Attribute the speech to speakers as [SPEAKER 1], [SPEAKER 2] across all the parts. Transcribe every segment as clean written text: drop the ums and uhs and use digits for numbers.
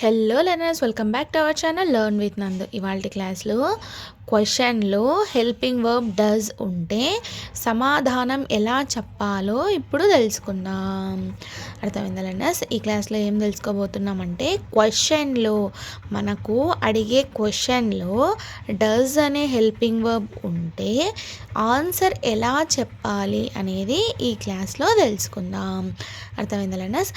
[SPEAKER 1] Hello learners, welcome back to our channel learn with నందు. ఇవాళ క్లాస్లో క్వశ్చన్లో హెల్పింగ్ వర్బ్ డస్ ఉంటే సమాధానం ఎలా చెప్పాలో ఇప్పుడు తెలుసుకుందాం. అర్థమైందా లెర్నర్స్? ఈ క్లాస్లో ఏం తెలుసుకోబోతున్నామంటే, క్వశ్చన్లో మనకు అడిగే క్వశ్చన్లో డస్ అనే హెల్పింగ్ వర్బ్ ఉంటే ఆన్సర్ ఎలా చెప్పాలి అనేది ఈ క్లాస్లో తెలుసుకుందాం. అర్థమైందా లెర్నర్స్?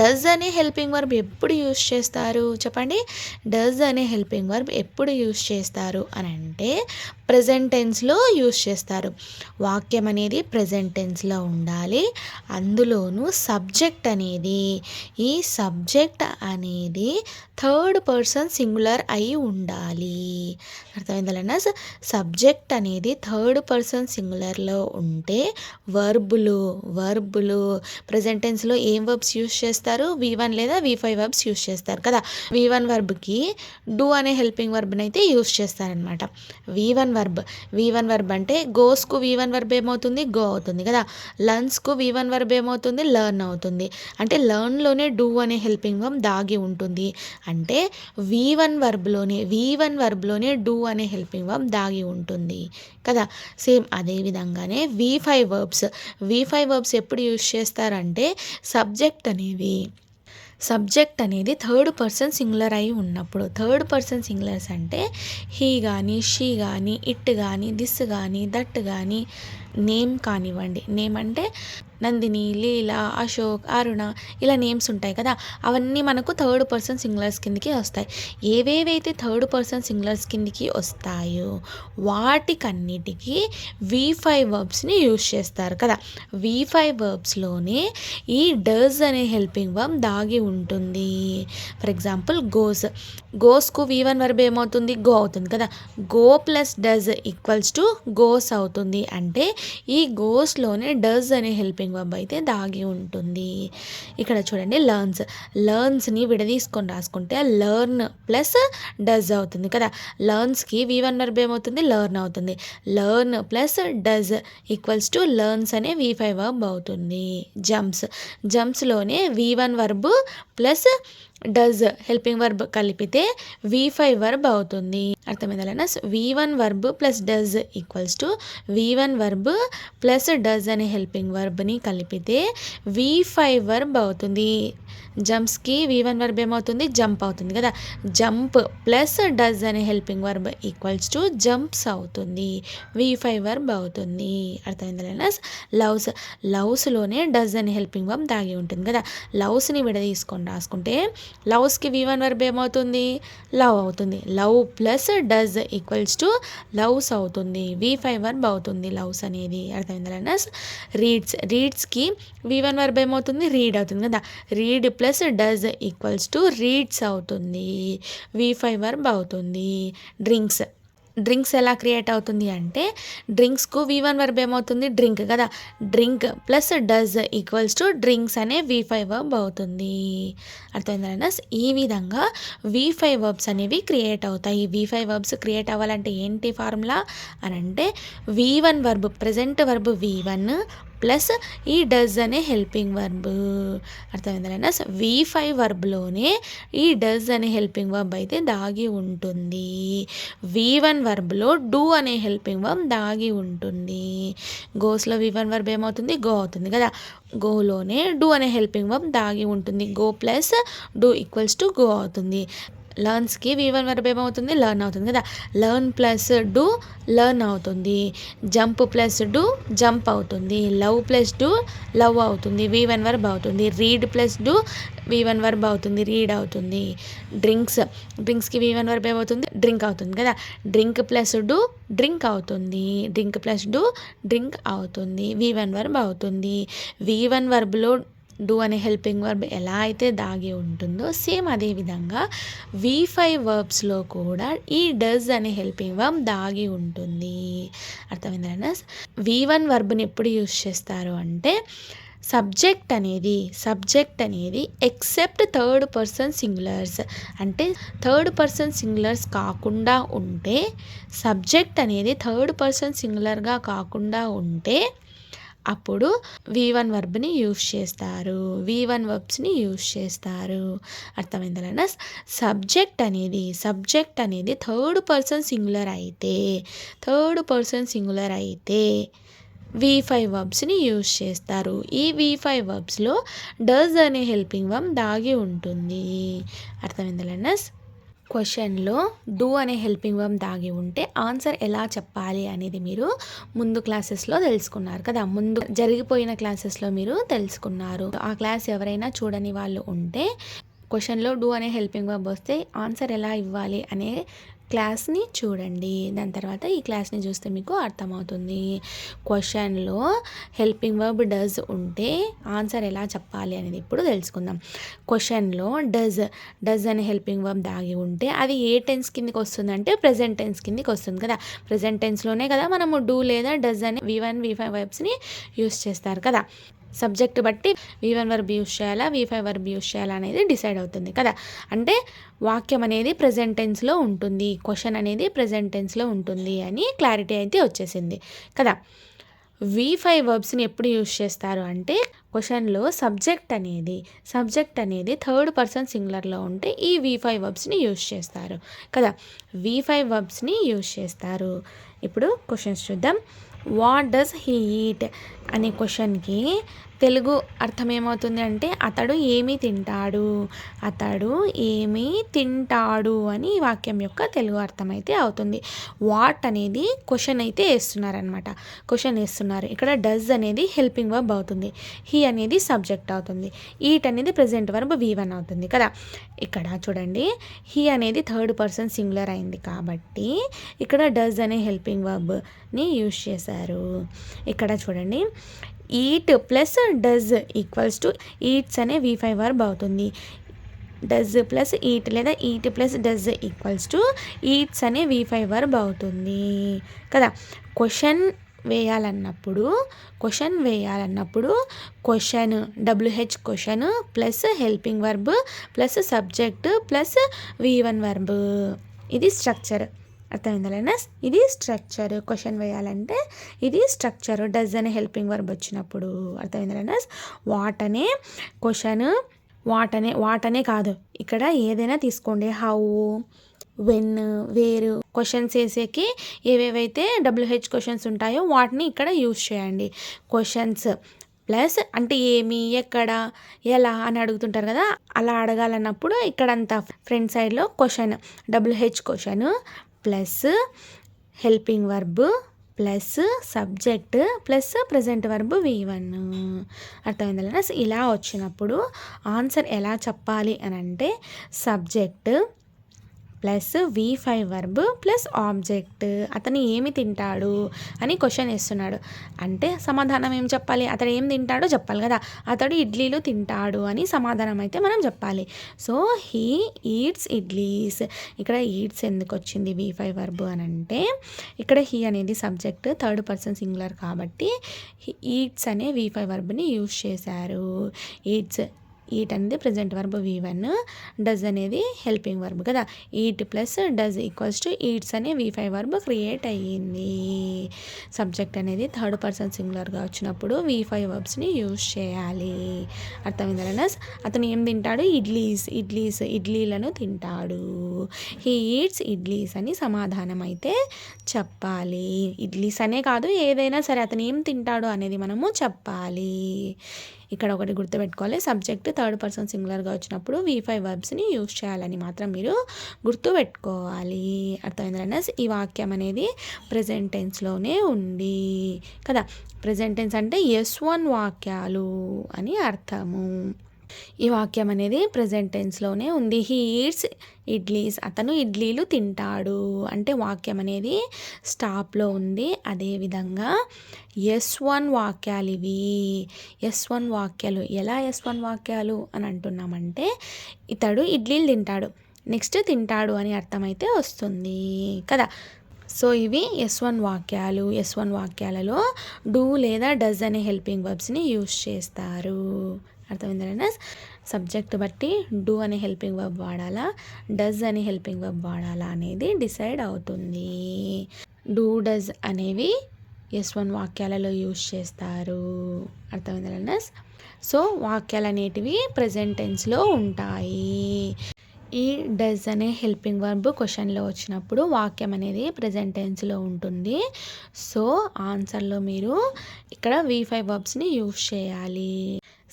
[SPEAKER 1] డస్ అనే హెల్పింగ్ వర్బ్ ఎప్పుడు యూస్ చేస్తారు చెప్పండి. డస్ అనే హెల్పింగ్ వర్బ్ ఎప్పుడు యూస్ చేస్తారు అని అంటే ప్రెజెంట్ టెన్స్లో యూస్ చేస్తారు. వాక్యం అనేది ప్రెజెంట్ టెన్స్లో ఉండాలి. అందులోనూ సబ్జెక్ట్ అనేది థర్డ్ పర్సన్ సింగులర్ అయి ఉండాలి. అర్థమైందా లెర్నర్స్? సబ్జెక్ట్ అనేది థర్డ్ పర్సన్ సింగులర్లో ఉంటే వర్బులు ప్రెజెంట్ టెన్స్లో ఏం వర్బ్స్ యూస్ చేస్తారు? V1 లేదా V5 వర్బ్స్ యూస్ చేస్తారు కదా. V1 వర్బ్కి డూ అనే హెల్పింగ్ వర్బ్ని అయితే యూస్ చేస్తారనమాట. V1 వర్బ్ అంటే గోస్కు V1 వర్బ్ ఏమవుతుంది? గో అవుతుంది కదా. లర్న్స్కు V1 వర్బ్ ఏమవుతుంది? లర్న్ అవుతుంది. అంటే లర్న్లోనే డూ అనే హెల్పింగ్ వర్బ్ దాగి ఉంటుంది. అంటే V1 వర్బ్లోనే డూ అనే హెల్పింగ్ వర్బ్ దాగి ఉంటుంది కదా. సేమ్ అదే విధంగానే V5 వర్బ్స్ ఎప్పుడు యూస్ చేస్తారంటే సబ్జెక్ట్ అనేది థర్డ్ పర్సన్ సింగులర్ అయి ఉన్నప్పుడు. థర్డ్ పర్సన్ సింగులర్స్ అంటే హీ కానీ, షీ కానీ, ఇట్ కానీ, దిస్ కానీ, దట్ కానీ, నేమ్ కానివ్వండి. నేమ్ అంటే నందిని, లీలా, అశోక్, అరుణ ఇలా నేమ్స్ ఉంటాయి కదా. అవన్నీ మనకు థర్డ్ పర్సన్ సింగులర్స్ కిందకి వస్తాయి. ఏవేవైతే థర్డ్ పర్సన్ సింగులర్స్ కిందకి వస్తాయో వాటికన్నిటికీ V5 వర్బ్స్ని యూస్ చేస్తారు కదా. V5 వర్బ్స్లోనే ఈ డస్ అనే హెల్పింగ్ వర్బ్ దాగి ఉంటుంది. ఫర్ ఎగ్జాంపుల్ గోస్కు V1 వర్బ్ ఏమవుతుంది? గో అవుతుంది కదా. Go plus does equals to goes అవుతుంది. అంటే ఈ గోస్లోనే డస్ అనే హెల్పింగ్ వర్బ్ అయితే దాగి ఉంటుంది. ఇక్కడ చూడండి, లర్న్స్ని విడదీసుకొని రాసుకుంటే లర్న్ ప్లస్ డస్ అవుతుంది కదా. లర్న్స్కి V1 వర్బ్ ఏమవుతుంది? లర్న్ అవుతుంది. Learn plus does equals to learns అనే V5 వర్బ్ అవుతుంది. జంప్స్లోనే V1 verb plus does helping verb కలిపితే V5 వర్బ్ అవుతుంది. అర్థమైందా? V1 verb plus does equals to V1 verb plus does అనే హెల్పింగ్ వర్బ్ని కలిపితే V5 వర్బ్ అవుతుంది. జంప్స్కి V1 వర్బ్ ఏమవుతుంది? Jump అవుతుంది కదా. జంప్ ప్లస్ డస్ అనే helping verb equals to jumps అవుతుంది. V5 వర్బ్ అవుతుంది. అర్థమైందా? లవ్స్లోనే డస్ అనే హెల్పింగ్ వర్బ్ దాగి ఉంటుంది కదా. లవ్స్ని విడదీసుకొని రాసుకుంటే లవ్స్కి V1 వర్బ్ ఏమవుతుంది? లవ్ అవుతుంది. Love plus does equals to loves అవుతుంది. V5 వర్బ్ అవుతుంది లవ్స్ అనేది. అర్థమైందా? రీడ్స్కి V1 వర్బ్ ఏమవుతుంది? రీడ్ అవుతుంది కదా. Read plus does equals to reads అవుతుంది. V5 వర్బ్ అవుతుంది. డ్రింక్స్ ఎలా క్రియేట్ అవుతుంది అంటే డ్రింక్స్కు V1 వర్బ్ ఏమవుతుంది? డ్రింక్ కదా. Drink plus does equals to drinks అనే V5 వర్బ్ అవుతుంది. అర్థమైందా? ఈ విధంగా V5 వర్బ్స్ అనేవి క్రియేట్ అవుతాయి. V5 వర్బ్స్ క్రియేట్ అవ్వాలంటే ఏంటి ఫార్ములా అని అంటే V1 verb present verb V1 plus ఈ డస్ అనే హెల్పింగ్ వర్బ్. అర్థమైందా? V5 వర్బ్లోనే ఈ డస్ అనే హెల్పింగ్ వర్బ్ అయితే దాగి ఉంటుంది. V1 వర్బ్లో డూ అనే హెల్పింగ్ వర్బ్ దాగి ఉంటుంది. గోస్లో V1 వర్బ్ ఏమవుతుంది? గో అవుతుంది కదా. గోలోనే డూ అనే హెల్పింగ్ వర్బ్ దాగి ఉంటుంది. Go plus do equals to go అవుతుంది. లర్న్స్కి V1 వర్బ్ ఏమవుతుంది? లర్న్ అవుతుంది కదా. లర్న్ ప్లస్ డూ లర్న్ అవుతుంది. జంప్ ప్లస్ డూ జంప్ అవుతుంది. లవ్ ప్లస్ డూ లవ్ అవుతుంది. V1 వర్బ్ అవుతుంది. Read plus do V1 verb అవుతుంది. రీడ్ అవుతుంది. డ్రింక్స్కి V1 వర్బ్ ఏమవుతుంది? డ్రింక్ అవుతుంది కదా. డ్రింక్ ప్లస్ డూ డ్రింక్ అవుతుంది. డ్రింక్ ప్లస్ డూ డ్రింక్ అవుతుంది. V1 వర్బ్ అవుతుంది. V1 వర్బ్లో డూ అనే హెల్పింగ్ వర్బ్ ఎలా అయితే దాగి ఉంటుందో సేమ్ అదే విధంగా V5 వర్బ్స్లో కూడా ఈ డస్ అనే హెల్పింగ్ వర్బ్ దాగి ఉంటుంది. అర్థమైందా? V1 వర్బ్ని ఎప్పుడు యూస్ చేస్తారు అంటే సబ్జెక్ట్ అనేది ఎక్సెప్ట్ థర్డ్ పర్సన్ సింగులర్స్, అంటే థర్డ్ పర్సన్ సింగులర్స్ కాకుండా ఉంటే, సబ్జెక్ట్ అనేది థర్డ్ పర్సన్ సింగులర్గా కాకుండా ఉంటే అప్పుడు V1 వర్బ్ని యూస్ చేస్తారు, V1 వర్బ్స్ని యూస్ చేస్తారు. అర్థమైందా లెర్నర్స్? సబ్జెక్ట్ అనేది థర్డ్ పర్సన్ సింగులర్ అయితే V5 వర్బ్స్ని యూస్ చేస్తారు. ఈ V5 వర్బ్స్లో డస్ అనే హెల్పింగ్ వర్బ్ దాగి ఉంటుంది. అర్థమైందా లెర్నర్స్? క్వశ్చన్లో డూ అనే హెల్పింగ్ వర్బ్ దాగి ఉంటే ఆన్సర్ ఎలా చెప్పాలి అనేది మీరు ముందు క్లాసెస్లో తెలుసుకున్నారు కదా, ముందు జరిగిపోయిన క్లాసెస్లో మీరు తెలుసుకున్నారు. ఆ క్లాస్ ఎవరైనా చూడని వాళ్ళు ఉంటే క్వశ్చన్లో డూ అనే హెల్పింగ్ వర్బ్ వస్తే ఆన్సర్ ఎలా ఇవ్వాలి అనే క్లాస్ని చూడండి. దాని తర్వాత ఈ క్లాస్ని చూస్తే మీకు అర్థమవుతుంది. క్వశ్చన్లో హెల్పింగ్ వర్బ్ డస్ ఉంటే ఆన్సర్ ఎలా చెప్పాలి అనేది ఇప్పుడు తెలుసుకుందాం. క్వశ్చన్లో డస్ అనే హెల్పింగ్ వర్బ్ దాగి ఉంటే అది ఏ టెన్స్ కిందకి వస్తుంది అంటే ప్రెజెంట్ టెన్స్ కిందకి వస్తుంది కదా. ప్రెజెంట్ టెన్స్లోనే కదా మనము డూ లేదా డస్ అనే V1 V5 వర్బ్స్ని యూస్ చేస్తారు కదా. సబ్జెక్ట్ బట్టి V1 వర్బ్ యూస్ చేయాలా, V5 వర్బ్ యూస్ చేయాలా అనేది డిసైడ్ అవుతుంది కదా. అంటే వాక్యం అనేది ప్రెజెంట్ టెన్స్లో ఉంటుంది, క్వశ్చన్ అనేది ప్రెజెంట్ టెన్స్లో ఉంటుంది అని క్లారిటీ అయితే వచ్చేసింది కదా. V5 వర్బ్స్ని ఎప్పుడు యూస్ చేస్తారు అంటే క్వశ్చన్లో సబ్జెక్ట్ అనేది థర్డ్ పర్సన్ సింగులర్లో ఉంటే ఈ V5 వర్బ్స్ని యూస్ చేస్తారు కదా. V5 వర్బ్స్ని యూస్ చేస్తారు. ఇప్పుడు క్వశ్చన్స్ చూద్దాం. వాట్ డస్ హీ ఈట్ అనే క్వశ్చన్కి తెలుగు అర్థం ఏమవుతుంది అంటే అతడు ఏమి తింటాడు అని ఈ వాక్యం యొక్క తెలుగు అర్థం అయితే అవుతుంది. వాట్ అనేది క్వశ్చన్ అయితే వేస్తున్నారు. ఇక్కడ డస్ అనేది హెల్పింగ్ వర్బ్ అవుతుంది, హీ అనేది సబ్జెక్ట్ అవుతుంది, ఈట్ అనేది ప్రెజెంట్ వర్బ్ V1 అవుతుంది కదా. ఇక్కడ చూడండి, హీ అనేది థర్డ్ పర్సన్ సింగులర్ అయింది కాబట్టి ఇక్కడ డస్ అనే హెల్పింగ్ వర్బ్ని యూస్ చేశారు. ఇక్కడ చూడండి, eat plus does equals to eats అనే V5 వర్బ్ అవుతుంది. డస్ ప్లస్ ఈట్ లేదా eat plus does equals to eats అనే V5 వర్బ్ అవుతుంది కదా. క్వశ్చన్ వేయాలన్నప్పుడు question WH question plus helping verb plus subject plus V1 verb, ఇది structure. అర్థమైందా learners? ఇది స్ట్రక్చర్. క్వశ్చన్ వేయాలంటే ఇది స్ట్రక్చర్ డస్ అనే హెల్పింగ్ వర్బ్ వచ్చినప్పుడు. అర్థమైందా లెర్నర్స్? వాట్ అనే కాదు, ఇక్కడ ఏదైనా తీసుకోండి, హౌ, వెన్, వేర్ క్వశ్చన్స్ వేసేకి ఏవేవైతే WH క్వశ్చన్స్ ఉంటాయో వాటిని ఇక్కడ యూజ్ చేయండి. క్వశ్చన్స్ ప్లస్ అంటే ఏమి, ఎక్కడ, ఎలా అని అడుగుతుంటారు కదా, అలా అడగాలన్నప్పుడు ఇక్కడంతా ఫ్రంట్ సైడ్లో question WH question plus helping verb plus subject plus present verb V1. అర్థమైందా? ఇలా వచ్చినప్పుడు ఆన్సర్ ఎలా చెప్పాలి అని అంటే subject plus V5 verb plus object. అతను ఏమి తింటాడు అని క్వశ్చన్ వేస్తున్నాడు అంటే సమాధానం ఏం చెప్పాలి, అతడు ఏం తింటాడో చెప్పాలి కదా. అతడు ఇడ్లీలు తింటాడు అని సమాధానం అయితే మనం చెప్పాలి. So he eats idlis. ఇక్కడ ఈట్స్ ఎందుకు వచ్చింది V5 వర్బ్ అని అంటే ఇక్కడ హీ అనేది సబ్జెక్ట్ థర్డ్ పర్సన్ సింగులర్ కాబట్టి ఈట్స్ అనే V5 వర్బ్ని యూజ్ చేశారు. ఈట్ అనేది ప్రెజెంట్ వర్బ్ V1, డస్ అనేది హెల్పింగ్ వర్బ్ కదా. Eat plus does equals to eats అనే V5 వర్బ్ క్రియేట్ అయ్యింది. సబ్జెక్ట్ అనేది థర్డ్ పర్సన్ సింగులర్గా వచ్చినప్పుడు V5 వర్బ్స్ని యూజ్ చేయాలి. అర్థమైందా? అతను ఏం తింటాడు, ఇడ్లీలను తింటాడు. హీ ఈట్స్ ఇడ్లీస్ అని సమాధానం అయితే చెప్పాలి. ఇడ్లీస్ అనే కాదు, ఏదైనా సరే అతను ఏం తింటాడు అనేది మనము చెప్పాలి. ఇక్కడ ఒకటి గుర్తుపెట్టుకోవాలి, సబ్జెక్ట్ థర్డ్ పర్సన్ సింగులర్గా వచ్చినప్పుడు V5 వర్బ్స్ని యూజ్ చేయాలని మాత్రం మీరు గుర్తుపెట్టుకోవాలి. అర్థమైందా? ఈ వాక్యం అనేది ప్రెజెంట్ టెన్స్లోనే ఉంది కదా. ప్రెజెంట్ టెన్స్ అంటే S1 వాక్యాలు అని అర్థము. ఈ వాక్యం అనేది ప్రెజెంట్ టెన్స్లోనే ఉంది. హీ ఈట్స్ ఇడ్లీస్, అతను ఇడ్లీలు తింటాడు అంటే వాక్యం అనేది స్టాప్లో ఉంది. అదేవిధంగా S1 వాక్యాలు ఇవి. S1 వాక్యాలు ఎలా S1 వాక్యాలు అని అంటున్నామంటే ఇతడు ఇడ్లీలు తింటాడు, నెక్స్ట్ తింటాడు అని అర్థమైతే వస్తుంది కదా. సో ఇవి S1 వాక్యాలు. S1 వాక్యాలలో డూ లేదా డస్ అనే హెల్పింగ్ వర్బ్స్ని యూజ్ చేస్తారు. అర్థమైందా? సబ్జెక్ట్ బట్టి డూ అనే హెల్పింగ్ వర్బ్ వాడాలా, డస్ అనే హెల్పింగ్ వర్బ్ వాడాలా అనేది డిసైడ్ అవుతుంది. డూ డస్ అనేవి ఎస్ వన్ వాక్యాలలో యూజ్ చేస్తారు. అర్థమైందా లెర్నర్స్? సో వాక్యాలు అనేటివి ప్రెజెంట్ టెన్స్లో ఉంటాయి. ఈ డస్ అనే హెల్పింగ్ వర్బ్ క్వశ్చన్లో వచ్చినప్పుడు వాక్యం అనేది ప్రెజెంట్ టెన్స్లో ఉంటుంది. సో ఆన్సర్లో మీరు ఇక్కడ V5 వర్బ్స్ని యూజ్ చేయాలి.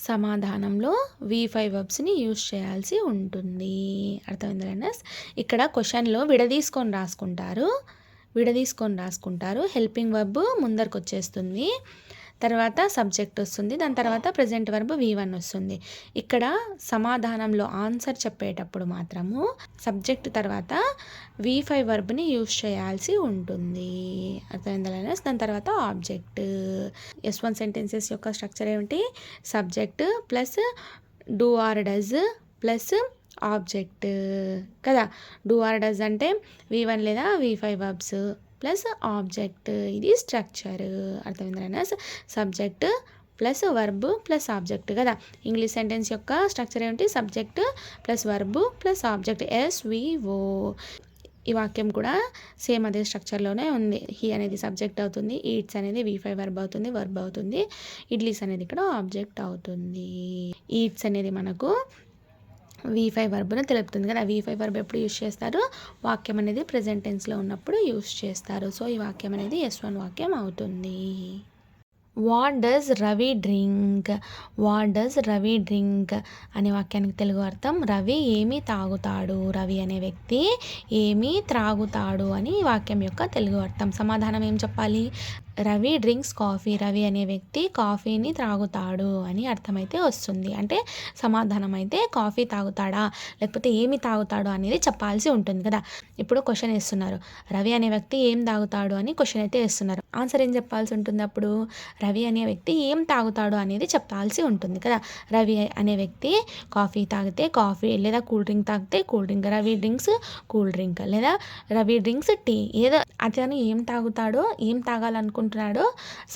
[SPEAKER 1] సమాధానంలో V5 వర్బ్స్ని యూజ్ చేయాల్సి ఉంటుంది. అర్థమైందా లెర్నర్స్? ఇక్కడ క్వశ్చన్లో విడదీసుకొని రాసుకుంటారు. హెల్పింగ్ వర్బ్ ముందరకు వచ్చేస్తుంది, తర్వాత సబ్జెక్ట్ వస్తుంది, దాని తర్వాత ప్రెజెంట్ వర్బ్ V1 వస్తుంది. ఇక్కడ సమాధానంలో ఆన్సర్ చెప్పేటప్పుడు మాత్రము సబ్జెక్ట్ తర్వాత V5 వర్బ్ని యూజ్ చేయాల్సి ఉంటుంది. అర్థమైందా లెర్నర్స్? దాని తర్వాత ఆబ్జెక్ట్. S1 సెంటెన్సెస్ యొక్క స్ట్రక్చర్ ఏమిటి? Subject plus do or does plus object కదా. డూ ఆర్ డస్ అంటే V1 లేదా V5 వర్బ్స్ ప్లస్ ఆబ్జెక్ట్, ఇది స్ట్రక్చర్. అర్థమైందా learners? Subject plus verb plus object కదా. ఇంగ్లీష్ సెంటెన్స్ యొక్క స్ట్రక్చర్ ఏమిటి? Subject plus verb plus object, SVO. ఈ వాక్యం కూడా సేమ్ అదే స్ట్రక్చర్లోనే ఉంది. హీ అనేది సబ్జెక్ట్ అవుతుంది, ఈట్స్ అనేది V5 వర్బ్ అవుతుంది, ఇడ్లీస్ అనేది ఇక్కడ ఆబ్జెక్ట్ అవుతుంది. ఈట్స్ అనేది మనకు V5 వర్బ్ను తెలుపుతుంది కదా. V5 వర్బ్ ఎప్పుడు యూజ్ చేస్తారు? వాక్యం అనేది ప్రెజెంట్ టెన్స్లో ఉన్నప్పుడు యూజ్ చేస్తారు. సో ఈ వాక్యం అనేది S1 వాక్యం అవుతుంది. What does Ravi drink? అనే వాక్యానికి తెలుగు అర్థం రవి ఏమి తాగుతాడు. రవి అనే వ్యక్తి ఏమి త్రాగుతాడు అని వాక్యం యొక్క తెలుగు అర్థం. సమాధానం ఏం చెప్పాలి? Ravi drinks coffee. రవి అనే వ్యక్తి కాఫీని త్రాగుతాడు అని అర్థమైతే వస్తుంది. అంటే సమాధానం అయితే కాఫీ తాగుతాడా లేకపోతే ఏమి తాగుతాడు అనేది చెప్పాల్సి ఉంటుంది కదా. ఇప్పుడు క్వశ్చన్ వేస్తున్నారు, రవి అనే వ్యక్తి ఏం తాగుతాడు అని క్వశ్చన్ అయితే వేస్తున్నారు. ఆన్సర్ ఏం చెప్పాల్సి ఉంటుంది? అప్పుడు రవి అనే వ్యక్తి ఏం తాగుతాడు అనేది చెప్పాల్సి ఉంటుంది కదా. రవి అనే వ్యక్తి కాఫీ తాగితే కాఫీ, లేదా కూల్ డ్రింక్ తాగితే cool drink. Ravi drinks cool drink, లేదా రవి డ్రింక్స్ టీ. ఏదో అతను ఏం తాగుతాడో, ఏం తాగాలనుకుంటున్నాడో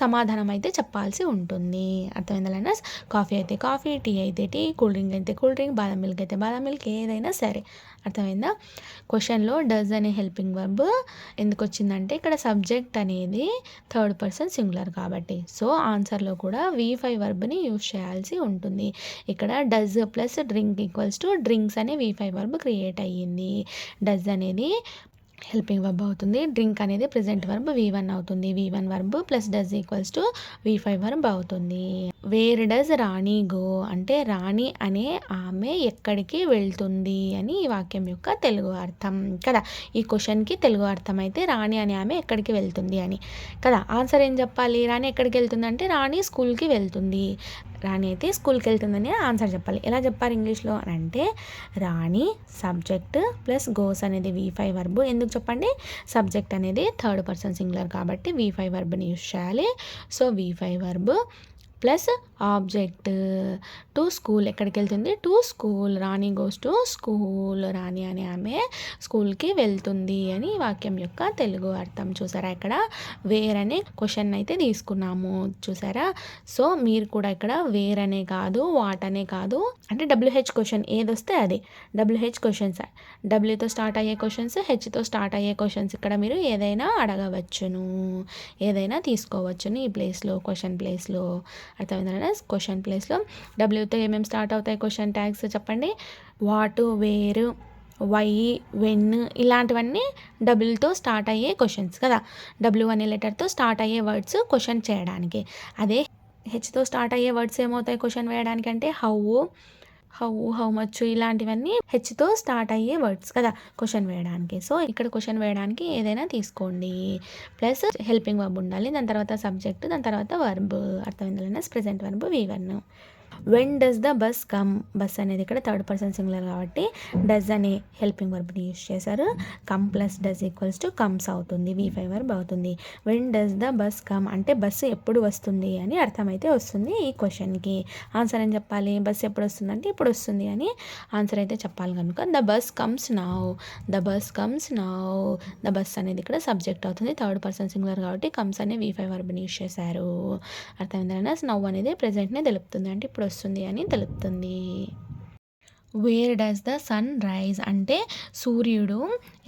[SPEAKER 1] సమాధానం అయితే చెప్పాల్సి ఉంటుంది. అర్థమైందా లెర్నర్స్? కాఫీ అయితే కాఫీ, టీ అయితే టీ, కూల్ డ్రింక్ అయితే కూల్ డ్రింక్, బాదం మిల్క్ అయితే బాదం మిల్క్, ఏదైనా సరే. అర్థమైందా? క్వశ్చన్లో డస్ అనే హెల్పింగ్ వర్బ్ ఎందుకు వచ్చిందంటే ఇక్కడ సబ్జెక్ట్ అనేది థర్డ్ పర్సన్ సింగులర్ కాబట్టి. సో ఆన్సర్లో కూడా V5 వర్బ్ని యూజ్ చేయాల్సి ఉంటుంది. ఇక్కడ does plus drink equals to drinks అనే V5 వర్బ్ క్రియేట్ అయ్యింది. డస్ అనేది హెల్పింగ్ వర్బ్ అవుతుంది, డ్రింక్ అనేది ప్రెజెంట్ వర్బ్ V1 అవుతుంది. V1 verb plus does equals to V5 verb అవుతుంది. వేర్ డస్ రాణి గో అంటే రాణి అనే ఆమె ఎక్కడికి వెళ్తుంది అని ఈ వాక్యం యొక్క తెలుగు అర్థం కదా. ఈ క్వశ్చన్కి తెలుగు అర్థం అయితే రాణి అనే ఆమె ఎక్కడికి వెళ్తుంది అని కదా. ఆన్సర్ ఏం చెప్పాలి? రాణి ఎక్కడికి వెళ్తుంది అంటే రాణి స్కూల్కి వెళ్తుంది. రాణి అయితే స్కూల్కి వెళ్తుందని ఆన్సర్ చెప్పాలి. ఎలా చెప్పారు ఇంగ్లీష్లో అని అంటే రాణి సబ్జెక్ట్ ప్లస్ గోస్ అనేది V5 వర్బ్. ఎందుకు చెప్పండి? సబ్జెక్ట్ అనేది థర్డ్ పర్సన్ సింగులర్ కాబట్టి V5 వర్బ్ని యూజ్ చేయాలి. So V5 verb plus object. To school ఎక్కడికి వెళ్తుంది? To school. Rani goes to school. Rani అనే ఆమె స్కూల్కి వెళ్తుంది అని వాక్యం యొక్క తెలుగు అర్థం. చూసారా, ఇక్కడ వేర్ అనే క్వశ్చన్ అయితే తీసుకున్నాము చూసారా. సో మీరు కూడా ఇక్కడ వేర్ అనే కాదు, వాట్ అనే కాదు, అంటే WH క్వశ్చన్ ఏదొస్తే అది. WH క్వశ్చన్స్, Wతో స్టార్ట్ అయ్యే క్వశ్చన్స్, Hతో స్టార్ట్ అయ్యే క్వశ్చన్స్ ఇక్కడ మీరు ఏదైనా అడగవచ్చును, ఏదైనా తీసుకోవచ్చును ఈ ప్లేస్లో, క్వశ్చన్ ప్లేస్లో. అర్థమైందా? క్వశ్చన్ ప్లేస్లో Wతో ఏమేమి స్టార్ట్ అవుతాయి క్వశ్చన్ ట్యాగ్స్ చెప్పండి? వాట్, వేర్, వై, వెన్ ఇలాంటివన్నీ Wతో స్టార్ట్ అయ్యే క్వశ్చన్స్ కదా. W అనే లెటర్తో స్టార్ట్ అయ్యే వర్డ్స్ క్వశ్చన్ చేయడానికి. అదే Hతో స్టార్ట్ అయ్యే వర్డ్స్ ఏమవుతాయి క్వశ్చన్ వేయడానికి అంటే హౌ మచ్ ఇలాంటివన్నీ Hతో స్టార్ట్ అయ్యే వర్డ్స్ కదా క్వశ్చన్ వేయడానికి. సో ఇక్కడ క్వశ్చన్ వేయడానికి ఏదైనా తీసుకోండి. ప్లస్ హెల్పింగ్ వర్బ్ ఉండాలి, దాని తర్వాత సబ్జెక్ట్, దాని తర్వాత వర్బ్. అర్థమైందా? Present verb V1. When does the bus come? Bus అనేది ఇక్కడ థర్డ్ పర్సన్ సింగులర్ కాబట్టి డస్ అనే హెల్పింగ్ వర్బ్ని యూజ్ చేశారు. Come plus does equals to comes అవుతుంది, V5 వర్బ్ అవుతుంది. When does the bus come అంటే బస్సు ఎప్పుడు వస్తుంది అని అర్థమైతే వస్తుంది ఈ క్వశ్చన్కి. ఆన్సర్ ఏం చెప్పాలి? బస్సు ఎప్పుడు వస్తుంది అంటే ఇప్పుడు వస్తుంది అని ఆన్సర్ అయితే చెప్పాలి కనుక the bus comes now. The bus అనేది ఇక్కడ సబ్జెక్ట్ అవుతుంది, థర్డ్ పర్సన్ సింగులర్ కాబట్టి కమ్స్ అనే V5 వర్బ్ని యూజ్ చేశారు. అర్థమైందా? నౌ అనేది ప్రెజెంట్నే తెలుపుతుంది, అంటే ఇప్పుడు వస్తుంది అని తెలుపుతుంది. Where does the sun rise అంటే సూర్యుడు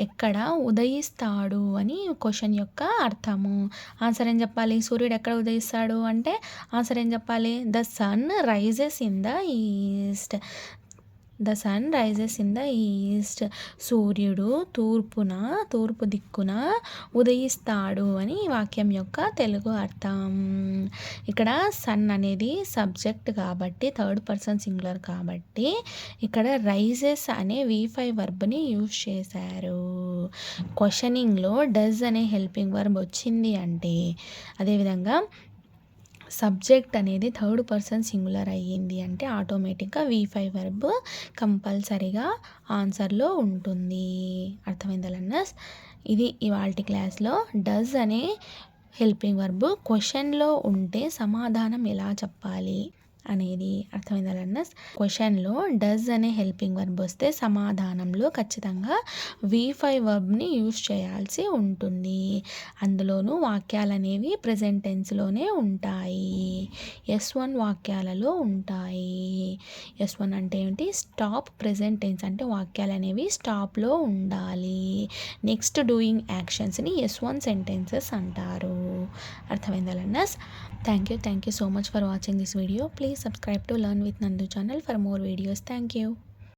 [SPEAKER 1] ఎక్కడ ఉదయిస్తాడు అని క్వశ్చన్ యొక్క అర్థము. ఆన్సర్ ఏం చెప్పాలి? సూర్యుడు ఎక్కడ ఉదయిస్తాడు అంటే ఆన్సర్ ఏం చెప్పాలి? The sun rises in the east. The sun rises in the east. సూర్యుడు తూర్పు దిక్కున ఉదయిస్తాడు అని వాక్యం యొక్క తెలుగు అర్థం. ఇక్కడ సన్ అనేది సబ్జెక్ట్ కాబట్టి థర్డ్ పర్సన్ సింగులర్ కాబట్టి ఇక్కడ రైజెస్ అనే V5 వర్బ్ని యూజ్ చేశారు. క్వశ్చనింగ్లో డస్ అనే హెల్పింగ్ వర్బ్ వచ్చింది అంటే, అదేవిధంగా సబ్జెక్ట్ అనేది థర్డ్ పర్సన్ సింగులర్ అయ్యింది అంటే ఆటోమేటిక్గా V5 వర్బ్ కంపల్సరీగా ఆన్సర్లో ఉంటుంది. అర్థమైందా లర్నర్స్? ఇది ఇవాల్టి క్లాస్లో డస్ అనే హెల్పింగ్ వర్బ్ క్వశ్చన్లో ఉంటే సమాధానం ఎలా చెప్పాలి అనేది. అర్థమైందా లర్నర్స్? క్వశ్చన్లో డస్ అనే హెల్పింగ్ వర్బ్ వస్తే సమాధానంలో ఖచ్చితంగా V5 వర్బ్ని యూజ్ చేయాల్సి ఉంటుంది. అందులోనూ వాక్యాలు అనేవి ప్రెజెంట్ టెన్స్లోనే ఉంటాయి. S1 వాక్యాలలో ఉంటాయి. S1 అంటే ఏంటి? స్టాప్ ప్రెజెంట్ టెన్స్ అంటే వాక్యాలు అనేవి స్టాప్లో ఉండాలి. నెక్స్ట్ డూయింగ్ యాక్షన్స్ని S1 సెంటెన్సెస్ అంటారు. అర్థమైందా learners? Thank you so much for watching this video. Please subscribe to Learn with Nandu channel for more videos. Thank you.